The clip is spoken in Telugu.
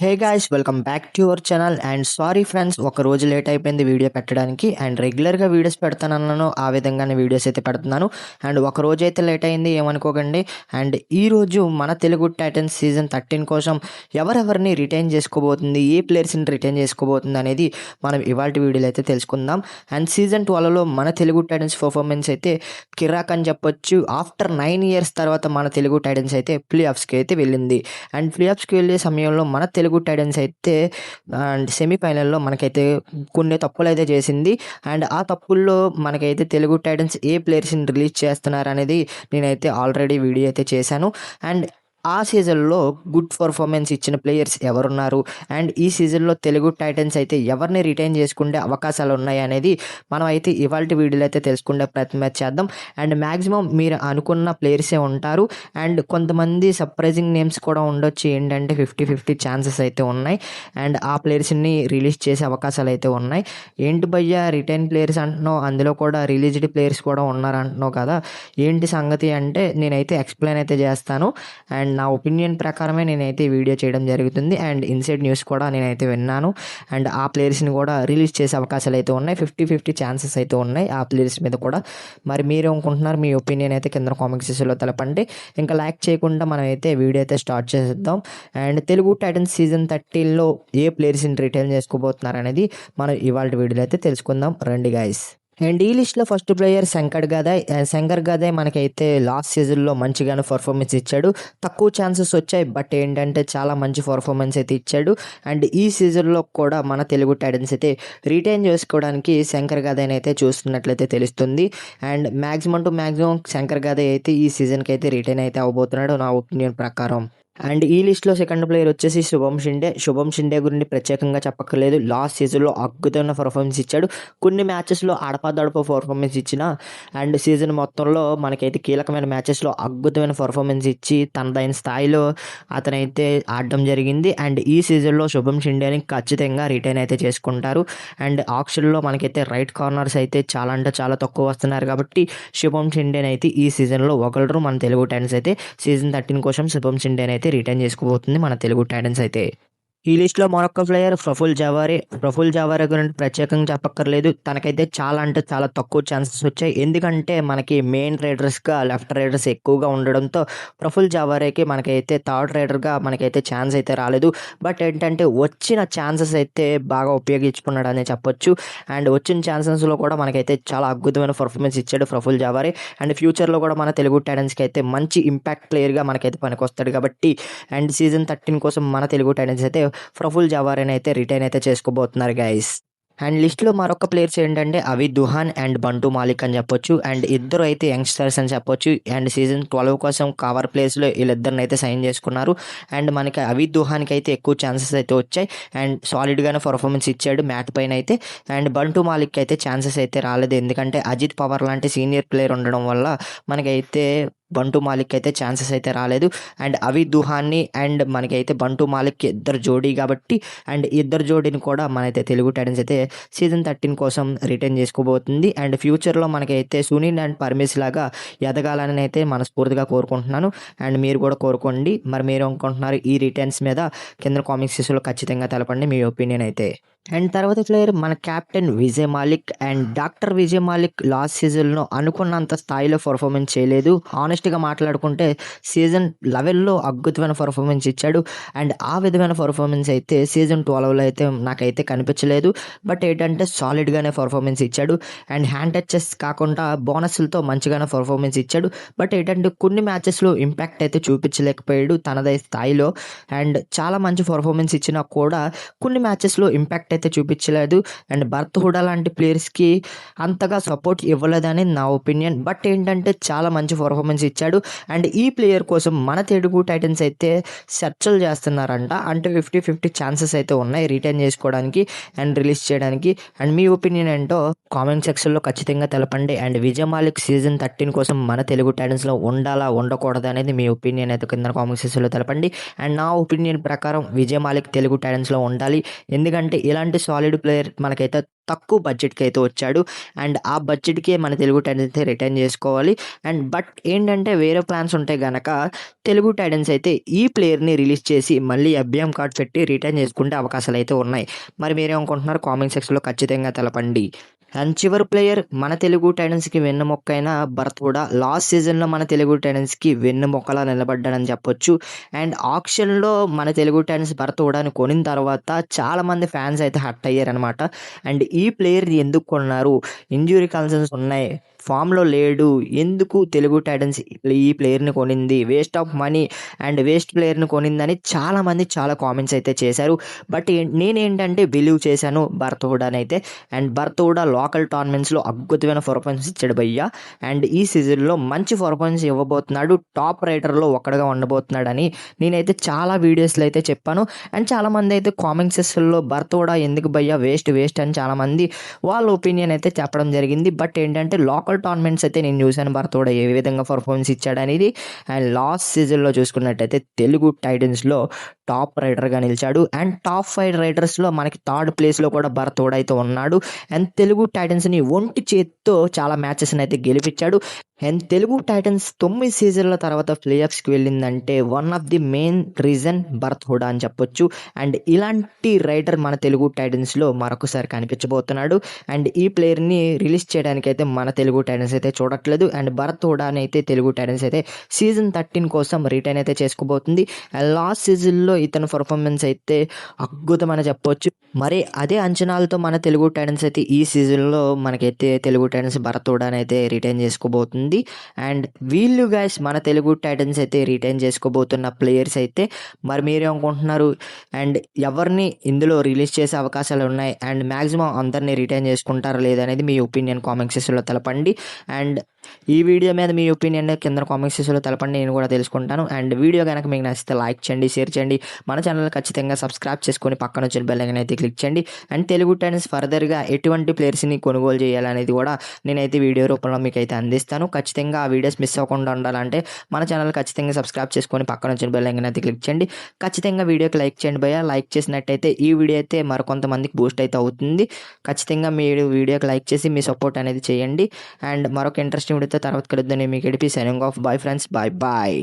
Hey guys, welcome back to your channel. And sorry friends, ఒక రోజు లేట్ అయిపోయింది వీడియో పెట్టడానికి. అండ్ రెగ్యులర్గా వీడియోస్ పెడతానన్నాను, ఆ విధంగానే వీడియోస్ అయితే పెడుతున్నాను. అండ్ ఒక రోజు అయితే లేట్ అయింది, ఏమనుకోకండి. అండ్ ఈరోజు మన తెలుగు టైటన్స్ సీజన్ 13 కోసం ఎవరెవరిని రిటైన్ చేసుకోబోతుంది, ఏ ప్లేయర్స్ని రిటైన్ చేసుకోబోతుంది అనేది మనం ఇవాళ వీడియోలో అయితే తెలుసుకుందాం. అండ్ సీజన్ 12లో మన తెలుగు టైటన్స్ పర్ఫార్మెన్స్ అయితే కిరాక్ అని చెప్పొచ్చు. ఆఫ్టర్ 9 years తర్వాత మన తెలుగు టైటన్స్ అయితే ప్లే ఆఫ్స్కి అయితే వెళ్ళింది. అండ్ ప్లే ఆఫ్స్కి వెళ్ళే సమయంలో మన తెలుగు టైటన్స్ అయితే అండ్ సెమీఫైనల్లో మనకైతే కొన్ని తప్పులు అయితే చేసింది. అండ్ ఆ తప్పుల్లో మనకైతే తెలుగు టైటన్స్ ఏ ప్లేయర్స్ని రిలీజ్ చేస్తున్నారు అనేది నేనైతే ఆల్రెడీ వీడియో అయితే చేశాను. అండ్ ఆ సీజన్లో గుడ్ పర్ఫార్మెన్స్ ఇచ్చిన ప్లేయర్స్ ఎవరున్నారు, అండ్ ఈ సీజన్లో తెలుగు టైటన్స్ అయితే ఎవరిని రిటైన్ చేసుకునే అవకాశాలు ఉన్నాయి అనేది మనం అయితే ఇవాళ వీడియోలో అయితే తెలుసుకునే ప్రయత్నం చేద్దాం. అండ్ మ్యాక్సిమం మీరు అనుకున్న ప్లేయర్సే ఉంటారు. అండ్ కొంతమంది సర్ప్రైజింగ్ నేమ్స్ కూడా ఉండొచ్చు. ఏంటంటే 50-50 ఛాన్సెస్ అయితే ఉన్నాయి. అండ్ ఆ ప్లేయర్స్ని రిలీజ్ చేసే అవకాశాలు అయితే ఉన్నాయి. ఏంటి భయ్యా రిటైన్ ప్లేయర్స్ అంటున్నావు, అందులో కూడా రిలీజ్డ్ ప్లేయర్స్ కూడా ఉన్నారు అంటున్నావు కదా, ఏంటి సంగతి అంటే నేనైతే ఎక్స్ప్లెయిన్ అయితే చేస్తాను. అండ్ నా ఒపీనియన్ ప్రకారమే నేనైతే వీడియో చేయడం జరుగుతుంది. అండ్ ఇన్సైడ్ న్యూస్ కూడా నేనైతే విన్నాను. అండ్ ఆ ప్లేయర్స్ని కూడా రిలీజ్ చేసే అవకాశాలు అయితే ఉన్నాయి. 50-50 ఛాన్సెస్ అయితే ఉన్నాయి ఆ ప్లేయర్స్ మీద కూడా. మరి మీరు అనుకుంటున్నారు, మీ ఒపీనియన్ అయితే కింద కామెంట్ సెక్షన్లో తెలపండి. ఇంకా లైక్ చేయకుండా మనం అయితే వీడియో అయితే స్టార్ట్ చేద్దాం. అండ్ తెలుగు టైటన్స్ సీజన్ 13లో ఏ ప్లేయర్స్ని రిటైన్ చేసుకోబోతున్నారు అనేది మనం ఇవాళ వీడియోలో అయితే తెలుసుకుందాం. రండి గైస్. అండ్ ఈ లిస్ట్లో ఫస్ట్ ప్లేయర్ శంకర్ గదాయ్. శంకర్ గదాయ్ మనకైతే లాస్ట్ సీజన్లో మంచిగానే పర్ఫార్మెన్స్ ఇచ్చాడు. తక్కువ ఛాన్సెస్ వచ్చాయి, బట్ ఏంటంటే చాలా మంచి పర్ఫార్మెన్స్ అయితే ఇచ్చాడు. అండ్ ఈ సీజన్లో కూడా మన తెలుగు టైటన్స్ అయితే రిటైన్ చేసుకోవడానికి శంకర్ గదాయ్ని అయితే చూస్తున్నట్లయితే తెలుస్తుంది. And maximum to maximum Shankar Gadai అయితే ఈ సీజన్కి అయితే రిటైన్ అయితే అవ్వబోతున్నాడు నా ఒపీనియన్ ప్రకారం. అండ్ ఈ లిస్ట్లో సెకండ్ ప్లేయర్ వచ్చేసి శుభం షిండే. శుభం షిండే గురించి ప్రత్యేకంగా చెప్పక్కర్లేదు. లాస్ట్ సీజన్లో అద్భుతమైన పర్ఫార్మెన్స్ ఇచ్చాడు. కొన్ని మ్యాచెస్లో అడపాదడప పర్ఫార్మెన్స్ ఇచ్చిన అండ్ సీజన్ మొత్తంలో మనకైతే కీలకమైన మ్యాచెస్లో అద్భుతమైన పర్ఫార్మెన్స్ ఇచ్చి తనదైన స్థాయిలో అతనైతే ఆడడం జరిగింది. అండ్ ఈ సీజన్లో శుభం షిండేని ఖచ్చితంగా రిటైన్ అయితే చేసుకుంటారు. అండ్ ఆప్షన్లో మనకైతే రైట్ కార్నర్స్ అయితే చాలా అంటే చాలా తక్కువ వస్తున్నారు కాబట్టి శుభం షిండేని అయితే ఈ సీజన్లో ఒకళ్ళు మన తెలుగు టైటన్స్ అయితే సీజన్ 13 కోసం శుభం షిండేని అయితే రిటైన్ చేసుకోబోతుంది మన తెలుగు టైటన్స్ అయితే. ఈ లిస్ట్లో మరొక ప్లేయర్ ప్రఫుల్ జవారే. ప్రఫుల్ జవారే గురించి ప్రత్యేకంగా చెప్పక్కర్లేదు. తనకైతే చాలా అంటే చాలా తక్కువ ఛాన్సెస్ వచ్చాయి. ఎందుకంటే మనకి మెయిన్ రైడర్స్గా లెఫ్ట్ రైడర్స్ ఎక్కువగా ఉండడంతో ప్రఫుల్ జవారేకి మనకైతే థర్డ్ రైడర్గా మనకైతే ఛాన్స్ అయితే రాలేదు. బట్ ఏంటంటే వచ్చిన ఛాన్సెస్ అయితే బాగా ఉపయోగించుకున్నాడు అనే చెప్పొచ్చు. అండ్ వచ్చిన ఛాన్సెస్లో కూడా మనకైతే చాలా అద్భుతమైన పర్ఫార్మెన్స్ ఇచ్చాడు ప్రఫుల్ జవారే. అండ్ ఫ్యూచర్లో కూడా మన తెలుగు టైటన్స్కి అయితే మంచి ఇంపాక్ట్ ప్లేయర్గా మనకైతే పనికొస్తాడు కాబట్టి. అండ్ సీజన్ 13 కోసం మన తెలుగు టైటన్స్ అయితే ప్రఫుల్ జవారేని అయితే రిటైన్ అయితే చేసుకోబోతున్నారు గైస్. అండ్ లిస్ట్లో మరొక ప్లేయర్స్ ఏంటంటే అవిద్ దుహాన్ అండ్ బంటు మాలిక్ అని చెప్పొచ్చు. అండ్ ఇద్దరు అయితే యంగ్స్టర్స్ అని చెప్పొచ్చు. అండ్ సీజన్ 12 కోసం కవర్ ప్లేస్లో వీళ్ళిద్దరిని అయితే సైన్ చేసుకున్నారు. అండ్ మనకి అవిద్ దుహాన్కి అయితే ఎక్కువ ఛాన్సెస్ అయితే వచ్చాయి. అండ్ సాలిడ్గానే పర్ఫార్మెన్స్ ఇచ్చాడు మ్యాట్ పైన అయితే. అండ్ బంటు మాలిక్ అయితే ఛాన్సెస్ అయితే రాలేదు. ఎందుకంటే అజిత్ పవార్ లాంటి సీనియర్ ప్లేయర్ ఉండడం వల్ల మనకైతే బంటు మాలిక్ అయితే ఛాన్సెస్ అయితే రాలేదు. అండ్ అవిద్ దుహాన్ని అండ్ మనకైతే బంటు మాలిక్ ఇద్దరు జోడీ కాబట్టి. అండ్ ఇద్దరు జోడీని కూడా మనైతే తెలుగు టైటన్స్ అయితే సీజన్ 13 కోసం రిటైన్ చేసుకోబోతుంది. అండ్ ఫ్యూచర్లో మనకైతే సునీల్ అండ్ పర్మిస్ లాగా ఎదగాలని అయితే మనస్ఫూర్తిగా కోరుకుంటున్నాను. అండ్ మీరు కూడా కోరుకోండి. మరి మీరు అనుకుంటున్నారు ఈ రిటైన్స్ మీద కింద కామెంట్ సెక్షన్లో ఖచ్చితంగా తెలపండి మీ ఒపీనియన్ అయితే. అండ్ తర్వాత ప్లేయర్ మన captain Vijay Malik. And doctor Vijay Malik last సీజన్లో అనుకున్నంత స్థాయిలో పర్ఫార్మెన్స్ చేయలేదు. ఆనెస్ట్గా మాట్లాడుకుంటే సీజన్ 11లో అద్భుతమైన పర్ఫార్మెన్స్ ఇచ్చాడు. అండ్ ఆ విధమైన పర్ఫార్మెన్స్ అయితే సీజన్ 12లో అయితే నాకైతే కనిపించలేదు. బట్ ఏంటంటే సాలిడ్గానే పర్ఫార్మెన్స్ ఇచ్చాడు. అండ్ హ్యాండ్ టచెస్ కాకుండా బోనస్లతో మంచిగానే పర్ఫార్మెన్స్ ఇచ్చాడు. బట్ ఏంటంటే కొన్ని మ్యాచెస్లో ఇంపాక్ట్ అయితే చూపించలేకపోయాడు తనదై స్థాయిలో. అండ్ చాలా మంచి పర్ఫార్మెన్స్ ఇచ్చినా కూడా కొన్ని మ్యాచెస్లో ఇంపాక్ట్ అయితే చూపించలేదు. అండ్ భరత్ హుడా లాంటి ప్లేయర్స్కి అంతగా సపోర్ట్ ఇవ్వలేదని నా ఒపీనియన్. బట్ ఏంటంటే చాలా మంచి పర్ఫార్మెన్స్ ఇచ్చాడు. అండ్ ఈ ప్లేయర్ కోసం మన తెలుగు టైటన్స్ అయితే చర్చలు చేస్తున్నారంట. అంటే 50-50 ఛాన్సెస్ అయితే ఉన్నాయి రిటైన్ చేసుకోవడానికి అండ్ రిలీజ్ చేయడానికి. అండ్ మీ ఒపీనియన్ ఏంటో కామెంట్ సెక్షన్లో ఖచ్చితంగా తెలపండి. అండ్ విజయ్ మాలిక్ సీజన్ 13 కోసం మన తెలుగు టైటన్స్లో ఉండాలా ఉండకూడదు అనేది మీ ఒపీనియన్ అయితే కింద కామెంట్ సెక్షన్లో తెలపండి. అండ్ నా ఒపీనియన్ ప్రకారం విజయ్ మాలిక్ తెలుగు టైటన్స్లో ఉండాలి. ఎందుకంటే ఇలాంటి సాలిడ్ ప్లేయర్ మనకైతే తక్కువ బడ్జెట్‌కి అయితే వచ్చాడు. అండ్ ఆ బడ్జెట్‌కే మన తెలుగు టైటన్స్ అయితే రిటైన్ చేసుకోవాలి. అండ్ బట్ ఏంటంటే వేరే ప్లాన్స్ ఉంటే గనక తెలుగు టైటన్స్ అయితే ఈ ప్లేయర్‌ని రిలీజ్ చేసి మళ్ళీ ఎఫ్‌బీఎం కార్డ్ పెట్టి రిటైన్ చేసుకునే అవకాశాలైతే ఉన్నాయి. మరి మీరేమనుకుంటున్నారు? కామెంట్ సెక్షన్‌లో ఖచ్చితంగా తెలపండి. అండ్ చివరి ప్లేయర్ మన తెలుగు టైటన్స్‌కి వెన్నెముక్కైన భరత్ కూడా లాస్ట్ సీజన్‌లో మన తెలుగు టైటన్స్‌కి వెన్నెముక్కలా నిలబడ్డాడని చెప్పొచ్చు. అండ్ ఆక్షన్‌లో మన తెలుగు టైటన్స్ భరత్ కూడాని కొనిన తర్వాత చాలామంది ఫ్యాన్స్ అయితే హర్ట్ అయ్యారనమాట. అండ్ ఈ ప్లేయర్‌ని ఎందుకు కొన్నారు? ఇంజ్యూరీ కన్సర్న్స్ ఉన్నాయి. ఫామ్‌లో లేడు. ఎందుకు తెలుగు టైటన్స్ ఈ ప్లేయర్‌ని కొనింది? Waste of money and waste ప్లేయర్‌ని కొనిందని చాలామంది చాలా కామెంట్స్ అయితే చేశారు. బట్ నేనేంటంటే బిలీవ్ చేశాను భరత్ హుడానైతే. అండ్ భరత్ హుడా లోకల్ టోర్నమెంట్స్‌లో అద్భుతమైన పర్ఫార్మెన్స్ ఇచ్చాడు భయ్యా. అండ్ ఈ సీజన్‌లో మంచి పర్ఫార్మెన్స్ ఇవ్వబోతున్నాడు. టాప్ రైడర్‌లో ఒకడుగా ఉండబోతున్నాడని నేనైతే చాలా వీడియోస్‌లో అయితే చెప్పాను. అండ్ చాలామంది అయితే కామెంట్ సెక్షన్‌లో భరత్ హుడా ఎందుకు భయ్యా వేస్ట్ అని చాలామంది వాళ్ళ ఒపీనియన్ అయితే చెప్పడం జరిగింది. బట్ ఏంటంటే లోకల్ టోర్నమెంట్స్ అయితే నేను చూశాను భరత్ హుడా ఏ విధంగా పర్ఫార్మెన్స్ ఇచ్చాడనేది. అండ్ లాస్ట్ సీజన్‌లో చూసుకున్నట్టయితే తెలుగు టైటన్స్‌లో టాప్ రైడర్‌గా నిలిచాడు. అండ్ టాప్ 5 రైడర్స్‌లో మనకి థర్డ్ ప్లేస్‌లో కూడా భరత్ హుడా అయితే ఉన్నాడు. అండ్ తెలుగు టైటన్స్‌ని ఒంటి చేత్తో చాలా మ్యాచెస్‌ని అయితే గెలిపించాడు. అండ్ తెలుగు టైటన్స్ 9 సీజన్ల తర్వాత ప్లే ఆఫ్స్‌కి వెళ్ళిందంటే one of the main reason Bharat Hooda అని చెప్పొచ్చు. అండ్ ఇలాంటి రైడర్ మన తెలుగు టైటన్స్‌లో మరొకసారి కనిపించబోతున్నాడు. అండ్ ఈ ప్లేయర్‌ని రిలీజ్ చేయడానికైతే మన తెలుగు టైటన్స్ అయితే చూడట్లేదు. అండ్ భరత్ హుడాని అయితే తెలుగు టైటన్స్ అయితే సీజన్ 13 కోసం రిటైన్ అయితే చేసుకోబోతుంది. అండ్ లాస్ట్ సీజన్‌లో ఇతని పర్ఫార్మెన్స్ అయితే అద్భుతమని చెప్పొచ్చు. మరి అదే అంచనాలతో మన తెలుగు టైటన్స్ అయితే ఈ సీజన్‌లో మనకైతే తెలుగు టైటన్స్ భరత్ హుడాని అయితే రిటైన్ చేసుకోబోతుంది. అండ్ వీళ్ళు గైస్ మన తెలుగు టైటన్స్ అయితే రిటైన్ చేసుకోబోతున్న ప్లేయర్స్ అయితే మరి మీరేమనుకుంటున్నారు? అండ్ ఎవరిని ఇందులో రిలీజ్ చేసే అవకాశాలు ఉన్నాయి? అండ్ మ్యాక్సిమం అందరిని రిటైన్ చేసుకుంటారా లేదా అనేది మీ ఒపీనియన్ కామెంట్ సెక్షన్‌లో తెలపండి. అండ్ ఈ వీడియో మీద మీ ఒపీనియన్ కింద కామెంట్ సెక్షన్‌లో తెలపండి. నేను కూడా తెలుసుకుంటాను. అండ్ వీడియో గనక మీకు నచ్చితే లైక్ చేయండి, షేర్ చేయండి. మన ఛానల్ ఖచ్చితంగా సబ్స్క్రైబ్ చేసుకొని పక్కన వచ్చిన బెల్ ఐకాన్ అయితే క్లిక్ చేయండి. అండ్ తెలుగు టైటన్స్ ఫర్దర్‌గా ఎటువంటి ప్లేయర్స్‌ని కొనుగోలు చేయాలనేది కూడా నేనైతే వీడియో రూపంలో మీకైతే అందిస్తాను. ఖచ్చితంగా ఆ వీడియోస్ మిస్ అవ్వకుండా ఉండాలంటే మన ఛానల్ ఖచ్చితంగా సబ్స్క్రైబ్ చేసుకొని పక్కన వచ్చిన బెల్ ఐకాన్ అయితే క్లిక్ చేయండి. ఖచ్చితంగా వీడియోకి లైక్ చేయండి భయ్యా. లైక్ చేసినట్టయితే ఈ వీడియో అయితే మరికొంతమందికి బూస్ట్ అయితే అవుతుంది. ఖచ్చితంగా మీరు వీడియోకి లైక్ చేసి మీ సపోర్ట్ అనేది చేయండి. అండ్ మరొక ఇంట్రెస్టింగ్ వీడియోతో తర్వాత కలుద్దాం. నేను మీకు ఎడిపి signing off. Bye friends. By.